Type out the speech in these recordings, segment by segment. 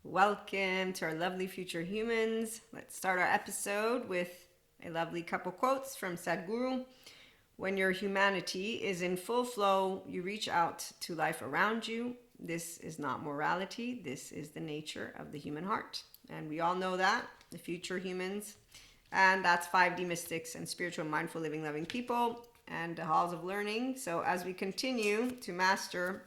Welcome to our lovely future humans. Let's start our episode with a lovely couple quotes from Sadhguru. When your humanity is in full flow, you reach out to life around you. This is not morality. This is the nature of the human heart. And we all know that, the future humans. And that's 5D mystics and spiritual, mindful, living, loving people and the halls of learning. So as we continue to master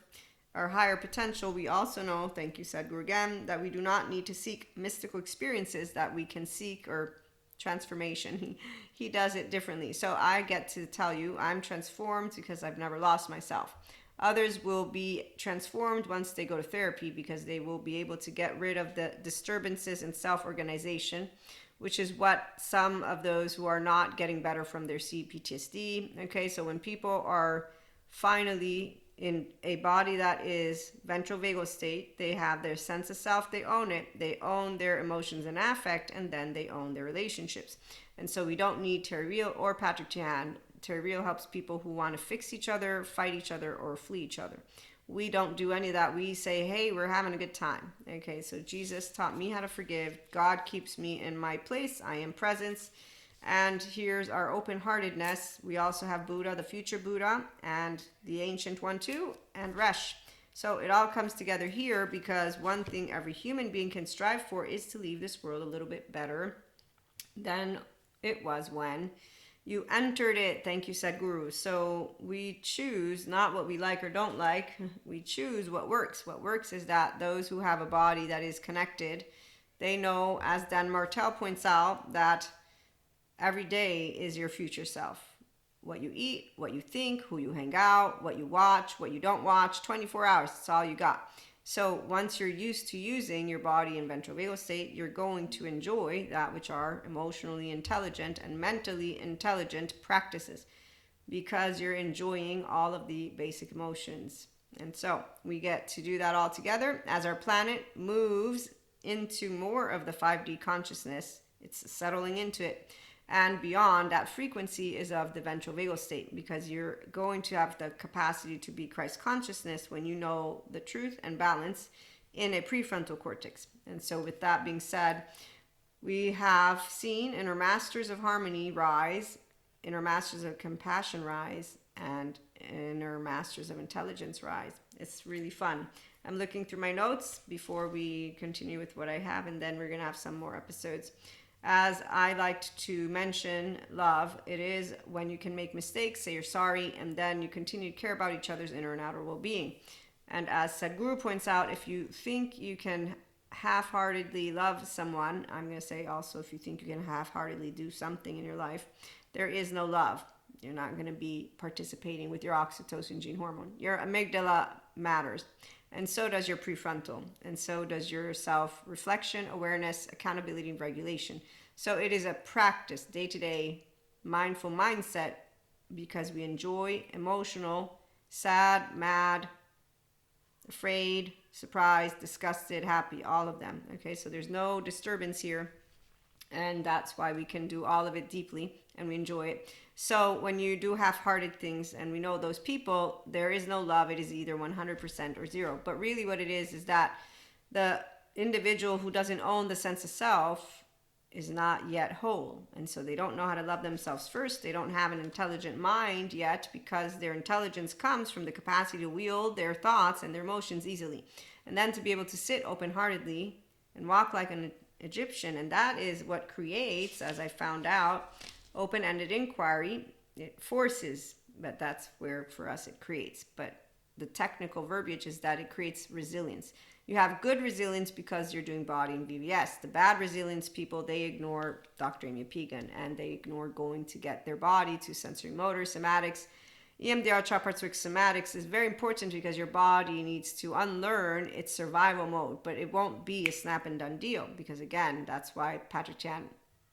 our higher potential, we also know, thank you Sadhguru again, that we do not need to seek mystical experiences, that we can seek or transformation. He does it differently. So I get to tell you, I'm transformed because I've never lost myself. Others will be transformed once they go to therapy because they will be able to get rid of the disturbances in self-organization, which is what some of those who are not getting better from their CPTSD. Okay, so when people are finally in a body that is ventral vagal state, they have their sense of self, they own it, they own their emotions and affect, and then they own their relationships. And so we don't need Terry Real or Patrick Tian. Terry Real helps people who want to fix each other, fight each other, or flee each other. We don't do any of that. We say, hey, we're having a good time. Okay, so Jesus taught me how to forgive. God keeps me in my place. I am presence. And here's our open-heartedness. We also have Buddha, the future Buddha, and the ancient one too, and Resh. So it all comes together here because one thing every human being can strive for is to leave this world a little bit better than it was when you entered it. Thank you, Sadhguru. So we choose not what we like or don't like. We choose what works. What works is that those who have a body that is connected, they know, as Dan Martel points out, that every day is your future self. What you eat, what you think, who you hang out, what you watch, what you don't watch, 24 hours, that's all you got. So once you're used to using your body in ventral vagal state, you're going to enjoy that which are emotionally intelligent and mentally intelligent practices because you're enjoying all of the basic emotions. And so we get to do that all together as our planet moves into more of the 5D consciousness. It's settling into it. And beyond, that frequency is of the ventral vagal state because you're going to have the capacity to be Christ consciousness when you know the truth and balance in a prefrontal cortex. And so with that being said, we have seen inner masters of harmony rise, inner masters of compassion rise, and inner masters of intelligence rise. It's really fun. I'm looking through my notes before we continue with what I have, and then we're going to have some more episodes. As I liked to mention, love, it is when you can make mistakes, say you're sorry, and then you continue to care about each other's inner and outer well-being. And as Sadhguru points out, if you think you can half-heartedly love someone, I'm going to say also if you think you can half-heartedly do something in your life, there is no love. You're not going to be participating with your oxytocin gene hormone. Your amygdala matters. And so does your prefrontal. And so does your self-reflection, awareness, accountability, and regulation. So it is a practice, day-to-day, mindful mindset because we enjoy emotional, sad, mad, afraid, surprised, disgusted, happy, all of them. Okay, so there's no disturbance here. And that's why we can do all of it deeply and we enjoy it. So when you do half-hearted things, and we know those people, there is no love. It is either 100% or zero. But really what it is that the individual who doesn't own the sense of self is not yet whole. And so they don't know how to love themselves first. They don't have an intelligent mind yet because their intelligence comes from the capacity to wield their thoughts and their emotions easily. And then to be able to sit open-heartedly and walk like an Egyptian. And that is what creates, as I found out, open-ended inquiry. It forces, but that's where for us it creates. But the technical verbiage is that it creates resilience. You have good resilience because you're doing body and VVS. The bad resilience people, they ignore Dr. Amy Pegan and they ignore going to get their body to sensory motor, somatics. EMDR Chapartswick somatics is very important because your body needs to unlearn its survival mode, but it won't be a snap and done deal because again, that's why Patrick Chan,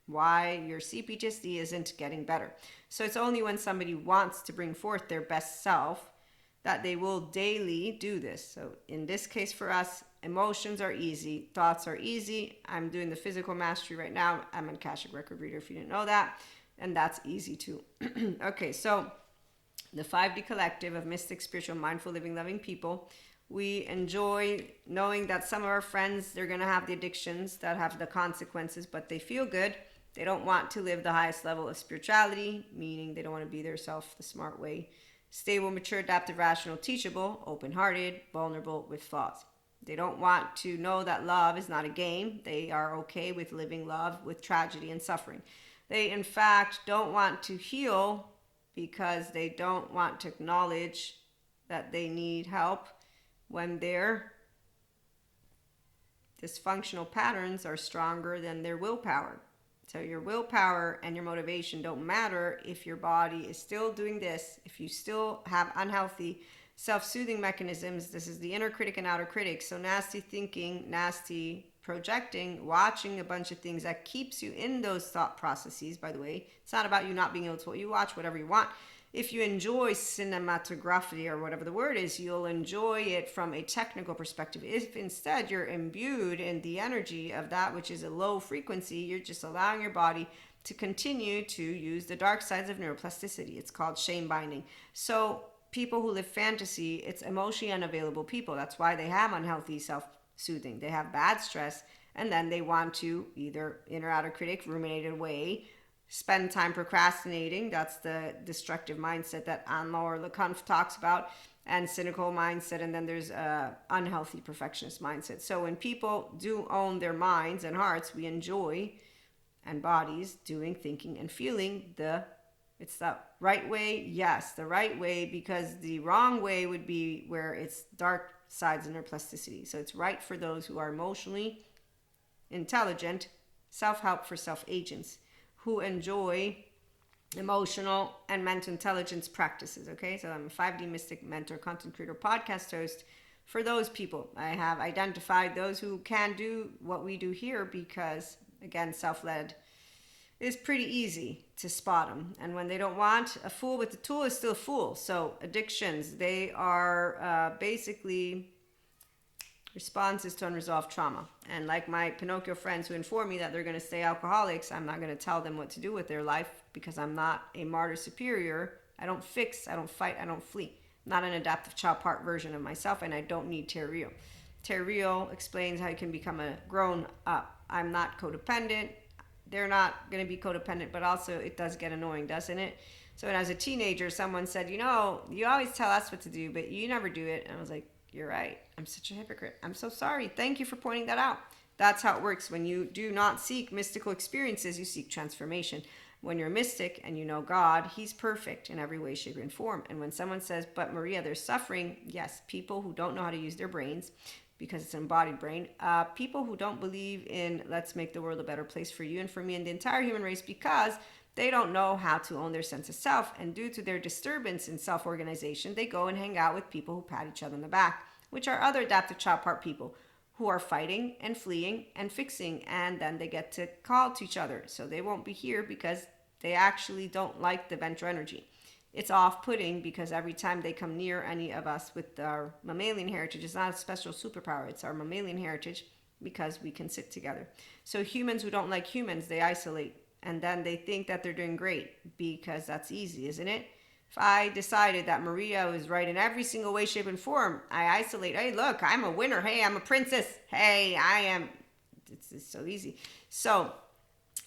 why your CPTSD isn't getting better. So it's only when somebody wants to bring forth their best self that they will daily do this. So in this case for us, emotions are easy, thoughts are easy. I'm doing the physical mastery right now. I'm an Akashic record reader if you didn't know that, and that's easy too. Okay, so the 5D collective of mystic, spiritual, mindful, living, loving people We enjoy knowing that some of our friends, they're going to have the addictions that have the consequences, but they feel good. They don't want to live the highest level of spirituality, meaning they don't want to be their self the smart way. Stable, mature, adaptive, rational, teachable, open-hearted, vulnerable, with flaws. They don't want to know that love is not a game. They are okay with living love with tragedy and suffering. They, in fact, don't want to heal because they don't want to acknowledge that they need help when their dysfunctional patterns are stronger than their willpower. So your willpower and your motivation don't matter if your body is still doing this, if you still have unhealthy self-soothing mechanisms. This is the inner critic and outer critic. So nasty thinking, nasty projecting, watching a bunch of things that keeps you in those thought processes. By the way, it's not about you not being able to you watch whatever you want. If you enjoy cinematography or whatever the word is, you'll enjoy it from a technical perspective. If instead you're imbued in the energy of that which is a low frequency, you're just allowing your body to continue to use the dark sides of neuroplasticity. It's called shame binding. So people who live fantasy, it's emotionally unavailable people. That's why they have unhealthy self-soothing. They have bad stress, and then they want to either inner outer critic, ruminate it away, spend time procrastinating. That's the destructive mindset that Anmar Leconf talks about, and cynical mindset. And then there's unhealthy perfectionist mindset. So when people do own their minds and hearts, we enjoy, and bodies, doing, thinking, and feeling it's the right way. Yes, the right way, because the wrong way would be where it's dark sides in their plasticity. So it's right for those who are emotionally intelligent, self-help for self-agents, who enjoy emotional and mental intelligence practices. Okay, so I'm a 5D mystic, mentor, content creator, podcast host. For those people, I have identified those who can do what we do here because, again, self-led is pretty easy to spot them. And when they don't want, a fool with the tool is still a fool. So addictions, they are basically responses to unresolved trauma. And like my Pinocchio friends who inform me that they're going to stay alcoholics, I'm not going to tell them what to do with their life because I'm not a martyr superior. I don't fix, I don't fight, I don't flee. I'm not an adaptive child part version of myself, and I don't need Terrio. Terrio explains how you can become a grown up. I'm not codependent. They're not going to be codependent, but also it does get annoying, doesn't it? So when I was a teenager, someone said, you always tell us what to do, but you never do it. And I was like, you're right. I'm such a hypocrite. I'm so sorry. Thank you for pointing that out. That's how it works. When you do not seek mystical experiences, you seek transformation. When you're a mystic and you know God, He's perfect in every way, shape, and form. And when someone says, but Maria, there's suffering, yes, people who don't know how to use their brains, because it's an embodied brain, people who don't believe in let's make the world a better place for you and for me and the entire human race, because they don't know how to own their sense of self. And due to their disturbance in self-organization, they go and hang out with people who pat each other on the back, which are other adaptive child part people who are fighting and fleeing and fixing. And then they get to call to each other. So they won't be here because they actually don't like the ventral energy. It's off-putting because every time they come near any of us with our mammalian heritage, it's not a special superpower. It's our mammalian heritage because we can sit together. So humans who don't like humans, they isolate. And then they think that they're doing great because that's easy, isn't it? If I decided that Maria was right in every single way, shape, and form, I isolate. Hey, look, I'm a winner. Hey, I'm a princess. Hey, I am. It's so easy. So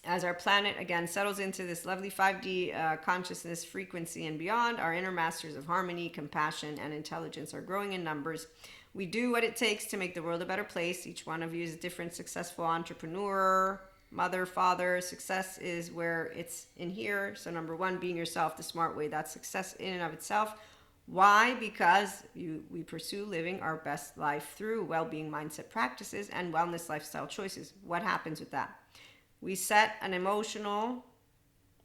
as our planet, again, settles into this lovely 5D consciousness frequency and beyond, our inner masters of harmony, compassion, and intelligence are growing in numbers. We do what it takes to make the world a better place. Each one of you is a different successful entrepreneur, mother, father. Success is where it's in here. So number one, being yourself the smart way. That's success in and of itself. Why? Because we pursue living our best life through well-being mindset practices and wellness lifestyle choices. What happens with that? We set an emotional,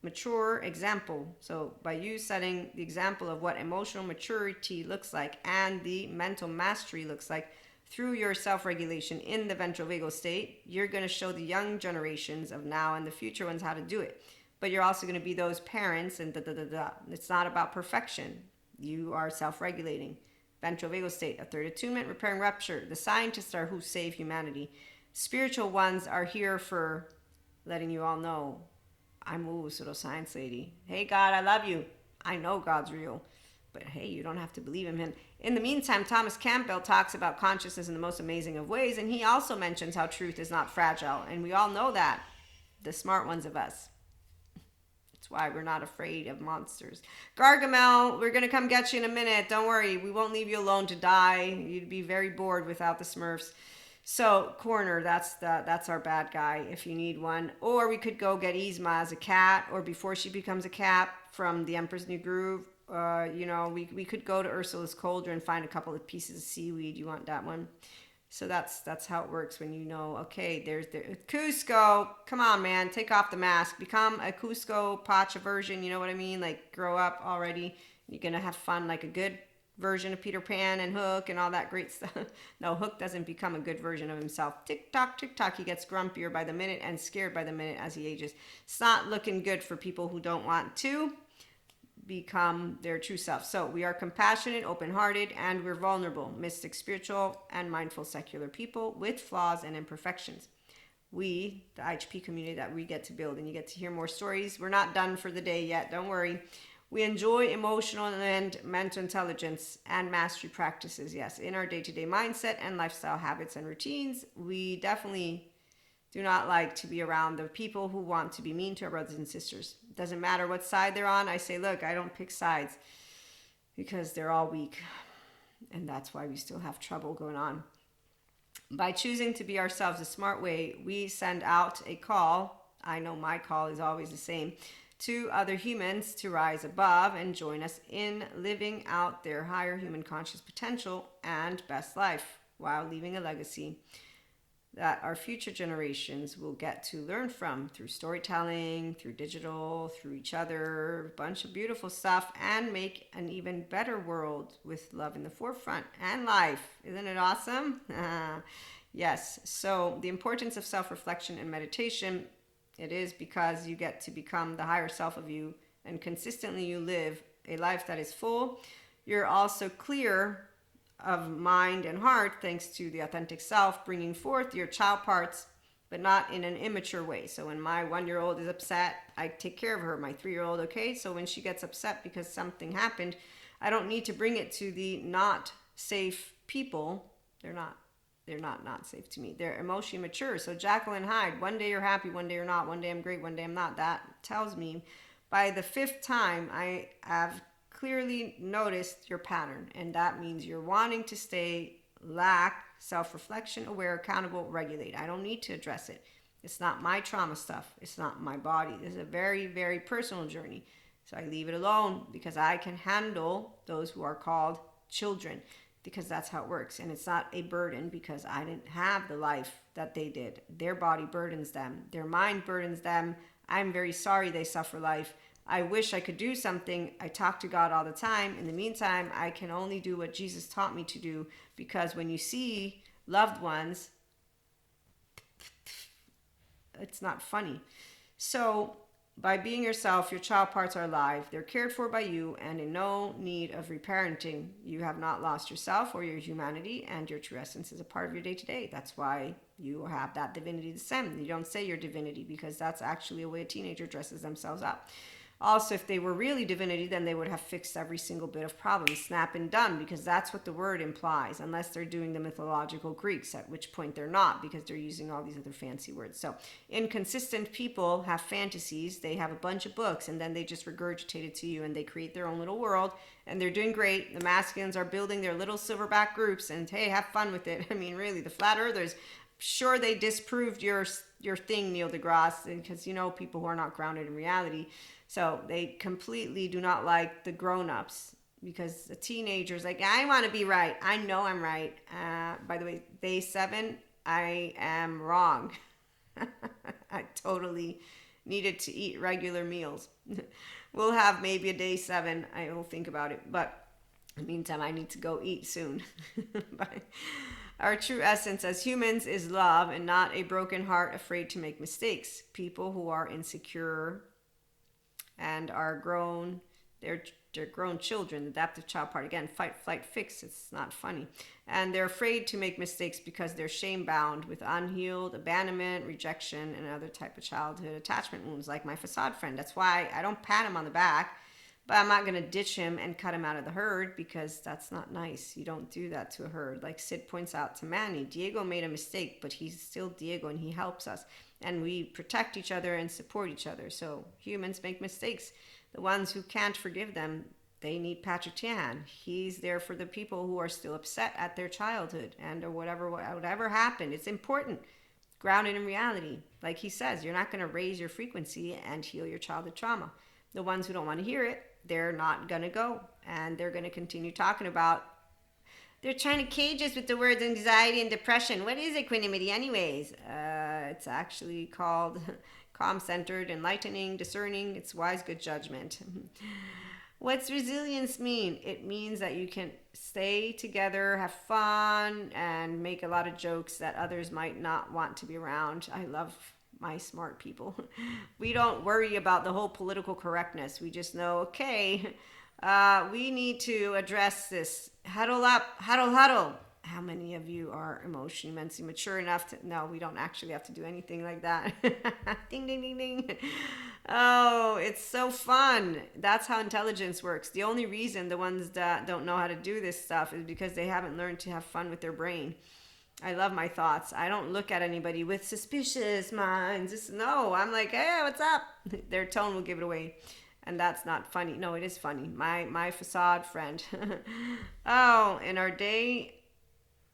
mature example. So by you setting the example of what emotional maturity looks like and the mental mastery looks like through your self-regulation in the ventral vagal state, you're going to show the young generations of now and the future ones how to do it. But you're also going to be those parents and It's not about perfection. You are self-regulating. Ventral vagal state, a third attunement, repairing rupture. The scientists are who save humanity. Spiritual ones are here for letting you all know, I'm a pseudo science lady. Hey God, I love you. I know God's real. But hey, you don't have to believe him. And in the meantime, Thomas Campbell talks about consciousness in the most amazing of ways, and he also mentions how truth is not fragile. And we all know that, the smart ones of us. That's why we're not afraid of monsters. Gargamel, we're going to come get you in a minute. Don't worry, we won't leave you alone to die. You'd be very bored without the Smurfs. So, Corner, that's our bad guy if you need one. Or we could go get Yzma as a cat, or before she becomes a cat from The Emperor's New Groove. We could go to Ursula's Cauldron, find a couple of pieces of seaweed. You want that one? So that's how it works when you know, okay, there's Cusco. Come on, man, take off the mask. Become a Cusco Pacha version, you know what I mean? Like, grow up already. You're going to have fun like a good version of Peter Pan and Hook and all that great stuff. No, Hook doesn't become a good version of himself. Tick tock, he gets grumpier by the minute and scared by the minute as he ages. It's not looking good for people who don't want to become their true self. So we are compassionate, open-hearted, and we're vulnerable, mystic, spiritual, and mindful secular people with flaws and imperfections. We, the IHP community that we get to build, and you get to hear more stories. We're not done for the day yet, don't worry. We enjoy emotional and mental intelligence and mastery practices, yes, in our day-to-day mindset and lifestyle habits and routines. We definitely do not like to be around the people who want to be mean to our brothers and sisters. It doesn't matter what side they're on. I say, look, I don't pick sides because they're all weak. And that's why we still have trouble going on. By choosing to be ourselves a smart way, we send out a call. I know my call is always the same, to other humans to rise above and join us in living out their higher human conscious potential and best life while leaving a legacy that our future generations will get to learn from through storytelling, through digital, through each other, a bunch of beautiful stuff, and make an even better world with love in the forefront and life. Isn't it awesome? Yes. So the importance of self-reflection and meditation, it is because you get to become the higher self of you, and consistently you live a life that is full. You're also clear of mind and heart thanks to the authentic self, bringing forth your child parts, but not in an immature way. So when my 1-year-old is upset, I take care of her. My 3-year-old, okay? So when she gets upset because something happened, I don't need to bring it to the not safe people. They're not safe to me. They're emotionally mature. So Jekyll and Hyde, one day you're happy, one day you're not. One day I'm great, one day I'm not. That tells me by the 5th time I have clearly noticed your pattern, and that means you're wanting to stay lack self-reflection, aware, accountable, regulate. I don't need to address it. It's not my trauma stuff. It's not my body. This is a very, very personal journey. So I leave it alone because I can handle those who are called children, because that's how it works. And it's not a burden because I didn't have the life that they did. Their body burdens them. Their mind burdens them. I'm very sorry they suffer life. I wish I could do something. I talk to God all the time. In the meantime, I can only do what Jesus taught me to do, because when you see loved ones, it's not funny. So by being yourself, your child parts are alive. They're cared for by you and in no need of reparenting. You have not lost yourself or your humanity, and your true essence is a part of your day-to-day. That's why you have that divinity descend. You don't say your divinity, because that's actually a way a teenager dresses themselves up. Also, if they were really divinity, then they would have fixed every single bit of problem, snap and done, because that's what the word implies, unless they're doing the mythological Greeks, at which point they're not, because they're using all these other fancy words. So inconsistent people have fantasies. They have a bunch of books, and then they just regurgitate it to you, and they create their own little world, and they're doing great. The masculines are building their little silverback groups, and hey, have fun with it. I mean, really, the flat earthers, sure, they disproved your thing, Neil deGrasse, because people who are not grounded in reality. So they completely do not like the grown-ups, because the teenagers like, I want to be right. I know I'm right. By the way, day 7, I am wrong. I totally needed to eat regular meals. We'll have maybe a day 7. I will think about it. But in the meantime, I need to go eat soon. Bye. Our true essence as humans is love, and not a broken heart afraid to make mistakes. People who are insecure and are grown, they're grown children, adaptive child part. Again, fight, flight, fix. It's not funny. And they're afraid to make mistakes because they're shame-bound with unhealed abandonment, rejection, and other type of childhood attachment wounds, like my facade friend. That's why I don't pat him on the back. But I'm not going to ditch him and cut him out of the herd, because that's not nice. You don't do that to a herd. Like Sid points out to Manny, Diego made a mistake, but he's still Diego and he helps us. And we protect each other and support each other. So humans make mistakes. The ones who can't forgive them, they need Patrick Tian. He's there for the people who are still upset at their childhood and or whatever happened. It's important. Grounded in reality. Like he says, you're not going to raise your frequency and heal your childhood trauma. The ones who don't want to hear it, they're not going to go. And they're going to continue talking about, they're trying to cage us with the words anxiety and depression. What is equanimity anyways? It's actually called calm-centered, enlightening, discerning. It's wise, good judgment. What's resilience mean? It means that you can stay together, have fun, and make a lot of jokes that others might not want to be around. I love my smart people. We don't worry about the whole political correctness. We just know, okay, we need to address this. Huddle up, huddle, huddle. How many of you are emotionally, mentally mature enough to... No, we don't actually have to do anything like that. Ding, ding, ding, ding. Oh, it's so fun. That's how intelligence works. The only reason the ones that don't know how to do this stuff is because they haven't learned to have fun with their brain. I love my thoughts. I don't look at anybody with suspicious minds. No, I'm like, hey, what's up? Their tone will give it away. And that's not funny. No, it is funny. My facade friend. Oh, in our day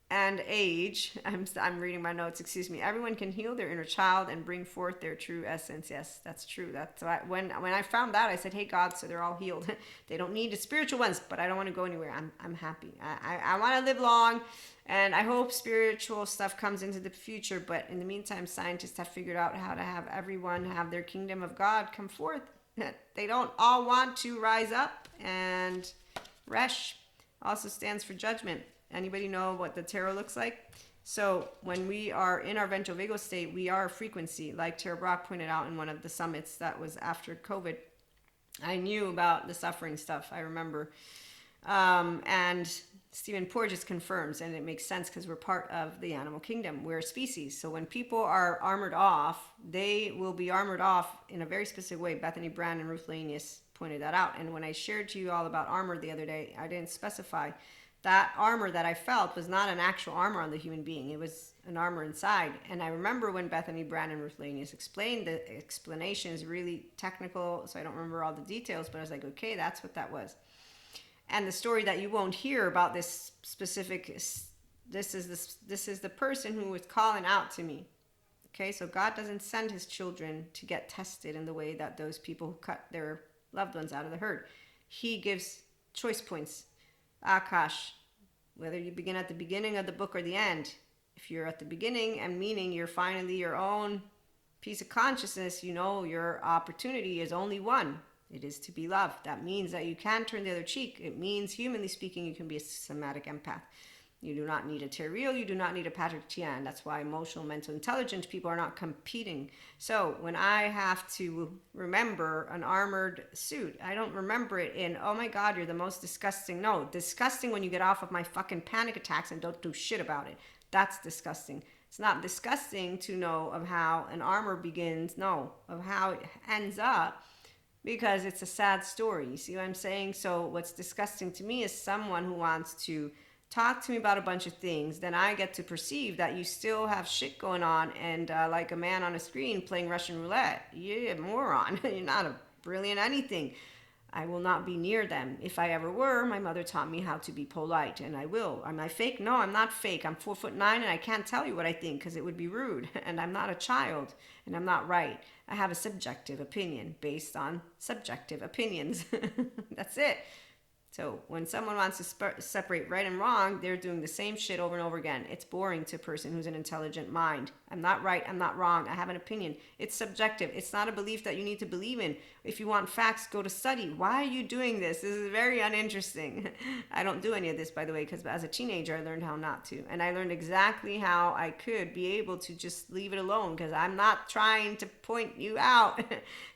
and age, I'm reading my notes, excuse me. Everyone can heal their inner child and bring forth their true essence. Yes, that's true. That's why when I found that, I said, hey, God, so they're all healed. They don't need the spiritual ones, but I don't want to go anywhere. I'm happy. I want to live long, and I hope spiritual stuff comes into the future. But in the meantime, scientists have figured out how to have everyone have their kingdom of God come forth. They don't all want to rise up. And Resh also stands for judgment. Anybody know what the tarot looks like? So when we are in our ventral vagal state, we are a frequency, like Tara Brock pointed out in one of the summits that was after COVID. I knew about the suffering stuff, I remember. And Stephen Porges confirms, and it makes sense because we're part of the animal kingdom. We're a species. So when people are armored off, they will be armored off in a very specific way. Bethany Brand and Ruth Lanius pointed that out. And when I shared to you all about armor the other day, I didn't specify. That armor that I felt was not an actual armor on the human being. It was an armor inside. And I remember when Bethany Brand and Ruth Lanius explained, the explanation is really technical, so I don't remember all the details, but I was like, okay, that's what that was. And the story that you won't hear about this specific, this is the person who was calling out to me. Okay, so God doesn't send his children to get tested in the way that those people who cut their loved ones out of the herd. He gives choice points. Akash, whether you begin at the beginning of the book or the end, if you're at the beginning and meaning you're finally your own piece of consciousness, you know your opportunity is only one. It is to be loved. That means that you can turn the other cheek. It means, humanly speaking, you can be a somatic empath. You do not need a Terriel. You do not need a Patrick Tian. That's why emotional, mental, intelligent people are not competing. So when I have to remember an armored suit, I don't remember it in, oh my God, you're the most disgusting. No, disgusting when you get off of my fucking panic attacks and don't do shit about it. That's disgusting. It's not disgusting to know of how an armor begins. No, of how it ends up. Because it's a sad story. You see what I'm saying? So what's disgusting to me is someone who wants to talk to me about a bunch of things. Then I get to perceive that you still have shit going on, and like a man on a screen playing Russian roulette. You're a moron. You're not a brilliant anything. I will not be near them. If I ever were, my mother taught me how to be polite, and I will. Am I fake? No, I'm not fake. I'm 4'9", and I can't tell you what I think because it would be rude. And I'm not a child, and I'm not right. I have a subjective opinion based on subjective opinions. That's it. So when someone wants to separate right and wrong, they're doing the same shit over and over again. It's boring to a person who's an intelligent mind. I'm not right. I'm not wrong. I have an opinion. It's subjective. It's not a belief that you need to believe in. If you want facts, go to study. Why are you doing this? This is very uninteresting. I don't do any of this, by the way, because as a teenager, I learned how not to. And I learned exactly how I could be able to just leave it alone, because I'm not trying to point you out.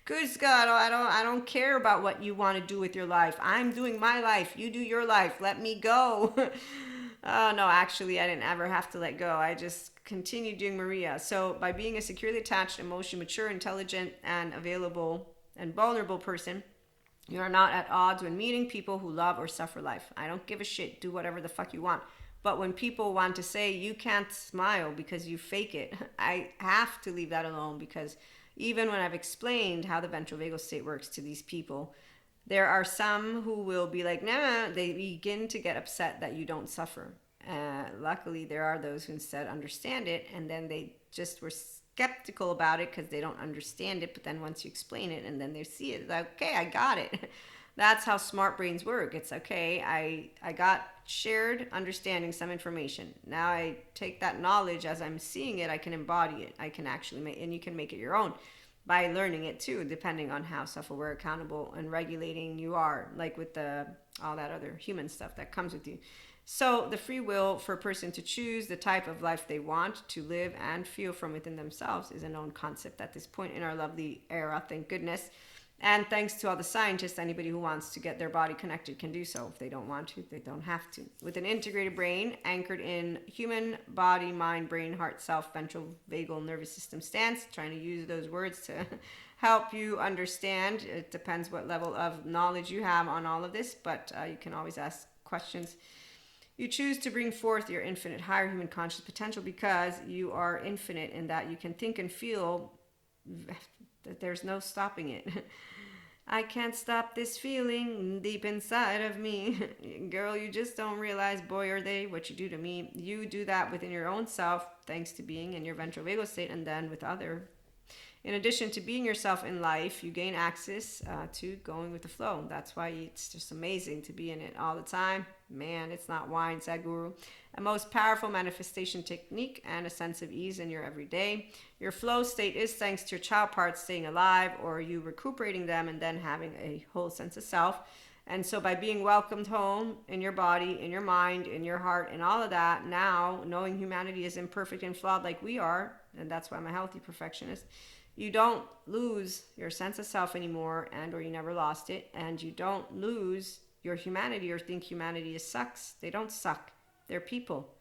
Good God, I don't care about what you want to do with your life. I'm doing my life. You do your life. Let me go. Oh, no, actually, I didn't ever have to let go. I just continued doing Maria. So by being a securely attached, emotionally mature, intelligent, and available and vulnerable person, You are not at odds when meeting people who love or suffer life. I don't give a shit. Do whatever the fuck you want. But when people want to say you can't smile because you fake it, I have to leave that alone, because even when I've explained how the ventral vagal state works to these people, there are some who will be like, nah, they begin to get upset that you don't suffer. Luckily, there are those who instead understand it, and then they just were skeptical about it because they don't understand it. But then once you explain it and then they see it, like, okay, I got it. That's how smart brains work. It's okay, I got shared understanding some information. Now I take that knowledge as I'm seeing it, I can embody it. I can actually make, and you can make it your own by learning it too, depending on how self-aware, accountable, and regulating you are, like with the all that other human stuff that comes with you. So the free will for a person to choose the type of life they want to live and feel from within themselves is a known concept at this point in our lovely era, thank goodness. And thanks to all the scientists, anybody who wants to get their body connected can do so. If they don't want to, they don't have to. With an integrated brain anchored in human body, mind, brain, heart, self, ventral, vagal, nervous system stance, trying to use those words to help you understand. It depends what level of knowledge you have on all of this, but you can always ask questions. You choose to bring forth your infinite higher human conscious potential because you are infinite in that you can think and feel that there's no stopping it. I can't stop this feeling deep inside of me. Girl, you just don't realize, boy, are they, what you do to me. You do that within your own self, thanks to being in your ventral vagal state, and then with other. In addition to being yourself in life, you gain access to going with the flow. That's why it's just amazing to be in it all the time. Man, it's not wine, Sadhguru. A most powerful manifestation technique and a sense of ease in your everyday. Your flow state is thanks to your child parts staying alive or you recuperating them and then having a whole sense of self. And so by being welcomed home in your body, in your mind, in your heart, and all of that, now knowing humanity is imperfect and flawed like we are, and that's why I'm a healthy perfectionist, you don't lose your sense of self anymore, and or you never lost it, and you don't lose your humanity or think humanity sucks. They don't suck. They're people.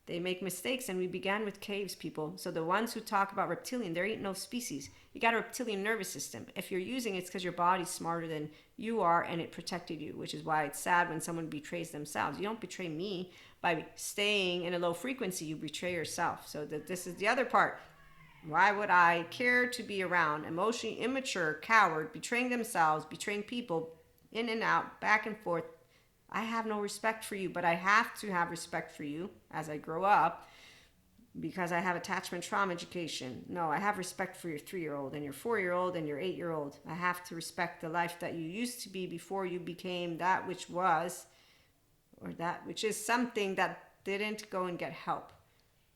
They make mistakes, and we began with caves, people. So the ones who talk about reptilian, there ain't no species. You got a reptilian nervous system. If you're using it, it's because your body's smarter than you are, and it protected you, which is why it's sad when someone betrays themselves. You don't betray me by staying in a low frequency. You betray yourself. So this is the other part. Why would I care to be around emotionally immature, coward, betraying themselves, betraying people, in and out, back and forth? I have no respect for you, but I have to have respect for you as I grow up because I have attachment trauma education. No, I have respect for your 3-year-old and your 4-year-old and your 8-year-old. I have to respect the life that you used to be before you became that which was, or that which is something that didn't go and get help.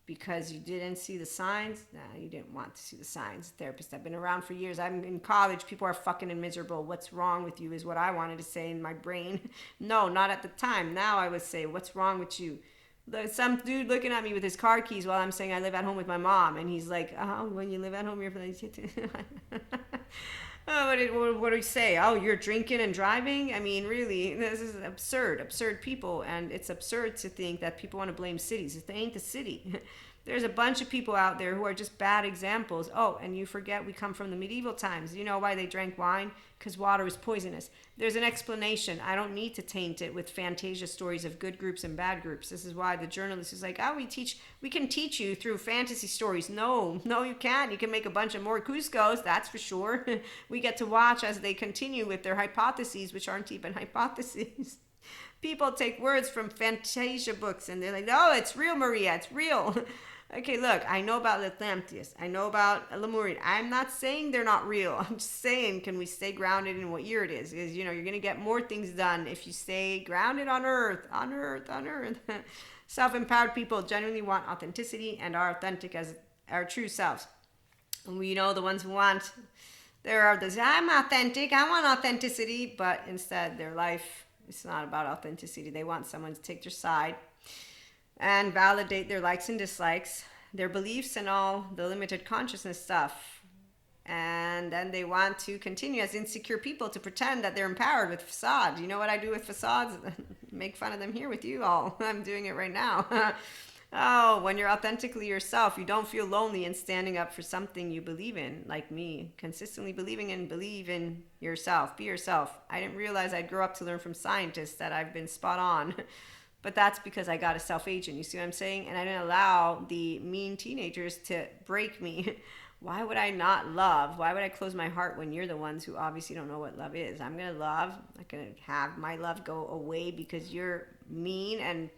Because you didn't see the signs? Nah, you didn't want to see the signs. Therapists have been around for years. I'm in college. People are fucking and miserable. What's wrong with you is what I wanted to say in my brain. No, not at the time. Now I would say, what's wrong with you? Some dude looking at me with his car keys while I'm saying I live at home with my mom. And he's like, oh, when you live at home, you're... Oh, what do we say? Oh, you're drinking and driving? I mean, really, this is absurd people. And it's absurd to think that people want to blame cities. If they ain't the city. There's a bunch of people out there who are just bad examples. Oh, and you forget we come from the medieval times. You know why they drank wine? Because water is poisonous. There's an explanation. I don't need to taint it with fantasia stories of good groups and bad groups. This is why the journalist is like, oh, we can teach you through fantasy stories. No, you can't. You can make a bunch of more Cuscos, that's for sure. We get to watch as they continue with their hypotheses, which aren't even hypotheses. People take words from fantasia books and they're like, oh, it's real, Maria, it's real. Okay, look, I know about Atlantis. I know about Lemurian. I'm not saying they're not real. I'm just saying, can we stay grounded in what year it is? Because, you're going to get more things done if you stay grounded on earth. Self-empowered people genuinely want authenticity and are authentic as our true selves. And we know the ones who want, there are those, I'm authentic, I want authenticity, but instead their life, it's not about authenticity. They want someone to take their side and validate their likes and dislikes, their beliefs and all the limited consciousness stuff. And then they want to continue as insecure people to pretend that they're empowered with facades. You know what I do with facades? Make fun of them here with you all. I'm doing it right now. Oh, when you're authentically yourself, you don't feel lonely in standing up for something you believe in, like me. Consistently believe in yourself. Be yourself. I didn't realize I'd grow up to learn from scientists that I've been spot on. But that's because I got a self agent. You see what I'm saying? And I didn't allow the mean teenagers to break me. Why would I not love? Why would I close my heart when you're the ones who obviously don't know what love is? I'm going to love. I'm not going to have my love go away because you're mean and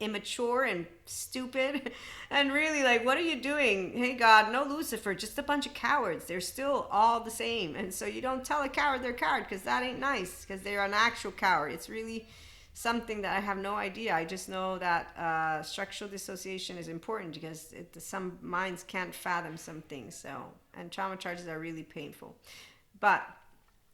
immature and stupid. And really, like, what are you doing? Hey, God, no Lucifer, just a bunch of cowards. They're still all the same. And so you don't tell a coward they're a coward because that ain't nice, because they're an actual coward. It's really something that I have no idea. I just know that structural dissociation is important because some minds can't fathom some things. So, and trauma charges are really painful. But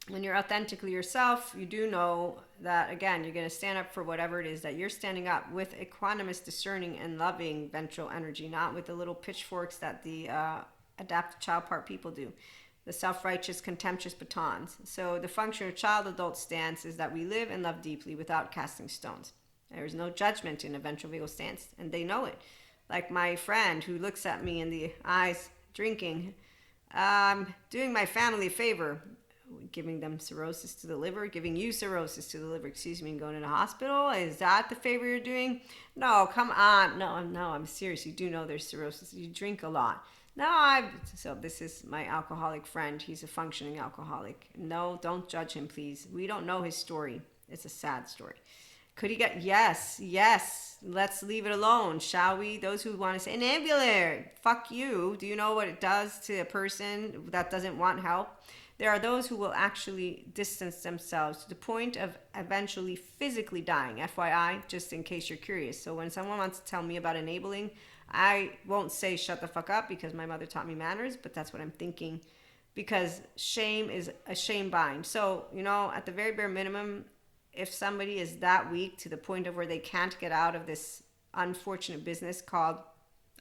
when you're authentically yourself, you do know that, again, you're going to stand up for whatever it is that you're standing up with equanimous, discerning, and loving ventral energy, not with the little pitchforks that the adaptive child part people do, the self-righteous, contemptuous batons. So the functional child-adult stance is that we live and love deeply without casting stones. There is no judgment in a ventral vagal stance, and they know it. Like my friend who looks at me in the eyes drinking, doing my family a favor, giving them cirrhosis to the liver, giving you cirrhosis to the liver, and going to the hospital. Is that the favor you're doing? No, come on. No, I'm serious. You do know there's cirrhosis. You drink a lot. So this is my alcoholic friend. He's a functioning alcoholic. No, don't judge him, please. We don't know his story. It's a sad story. Could he get, yes. Let's leave it alone, shall we? Those who want to say, enabler, fuck you. Do you know what it does to a person that doesn't want help? There are those who will actually distance themselves to the point of eventually physically dying. FYI, just in case you're curious. So when someone wants to tell me about enabling, I won't say shut the fuck up because my mother taught me manners, but that's what I'm thinking. Because shame is a shame bind. So, at the very bare minimum, if somebody is that weak to the point of where they can't get out of this unfortunate business called,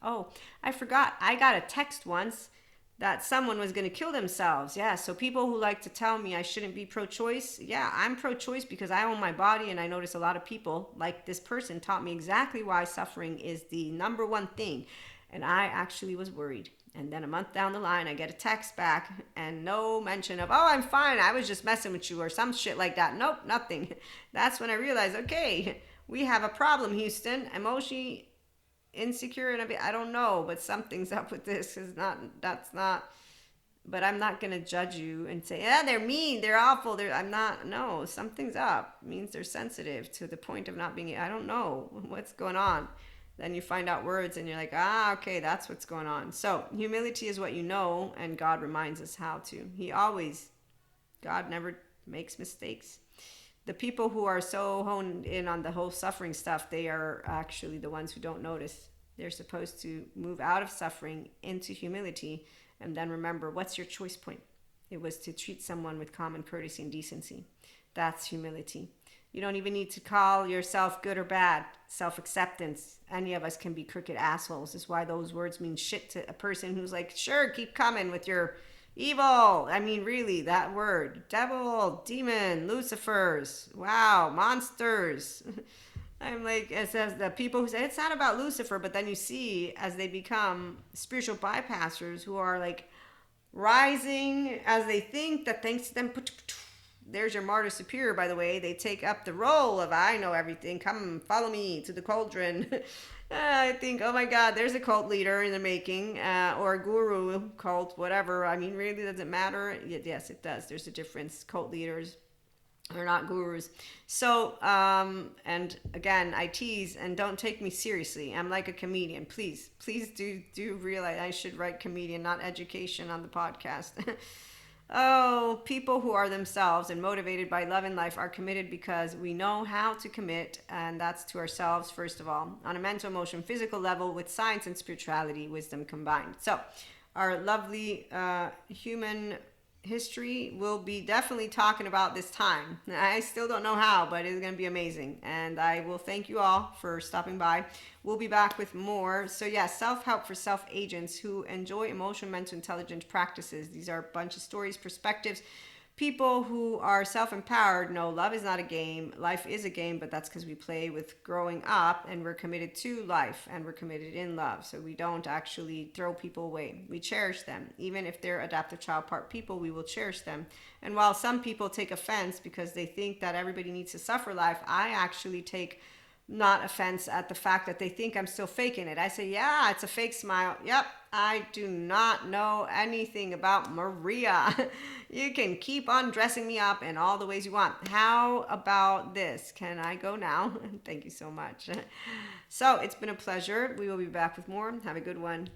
oh, I forgot, I got a text once that someone was going to kill themselves. Yeah, so people who like to tell me I shouldn't be pro-choice, yeah, I'm pro-choice because I own my body, and I notice a lot of people, like this person, taught me exactly why suffering is the number one thing. And I actually was worried. And then a month down the line, I get a text back and no mention of, oh, I'm fine, I was just messing with you or some shit like that. Nope, nothing. That's when I realized, okay, we have a problem, Houston. Emotionally insecure, and I don't know, but something's up with this. But I'm not gonna judge you and say, yeah, they're mean, they're awful, no, something's up. It means they're sensitive to the point of not being, I don't know what's going on. Then you find out words and you're like, okay, that's what's going on. So humility is what you know, and God reminds us how to. God never makes mistakes. The people who are so honed in on the whole suffering stuff, they are actually the ones who don't notice. They're supposed to move out of suffering into humility, and then remember, what's your choice point? It was to treat someone with common courtesy and decency. That's humility. You don't even need to call yourself good or bad. Self-acceptance. Any of us can be crooked assholes. This is why those words mean shit to a person who's like, sure, keep coming with your evil. I mean, really, that word. Devil, demon, Lucifers. Wow, monsters. I'm like, it says the people who say it's not about Lucifer, but then you see as they become spiritual bypassers who are like rising as they think that thanks to them, there's your martyr superior, by the way. They take up the role of, I know everything, come follow me to the cauldron. I think, oh my God, there's a cult leader in the making, or a guru cult, whatever. I mean, really, does it matter? Yes, it does. There's a difference. Cult leaders are not gurus. So, and again, I tease, and don't take me seriously. I'm like a comedian. Please do realize I should write comedian, not education on the podcast. Oh, people who are themselves and motivated by love and life are committed because we know how to commit, and that's to ourselves, first of all, on a mental, emotion, physical level with science and spirituality, wisdom combined. So our lovely human history will be definitely talking about this time. I still don't know how, but it's going to be amazing. And I will thank you all for stopping by. We'll be back with more. So yeah, self-help for self-agents who enjoy emotional, mental, intelligent practices. These are a bunch of stories, perspectives, people who are self-empowered know love is not a game. Life is a game, but that's because we play with growing up, and we're committed to life, and we're committed in love. So we don't actually throw people away. We cherish them. Even if they're adaptive child part people, we will cherish them. And while some people take offense because they think that everybody needs to suffer life, I actually take not offense at the fact that they think I'm still faking it. I say, yeah, it's a fake smile. Yep, I do not know anything about Maria. You can keep on dressing me up in all the ways you want. How about this? Can I go now? Thank you so much. So it's been a pleasure. We will be back with more. Have a good one.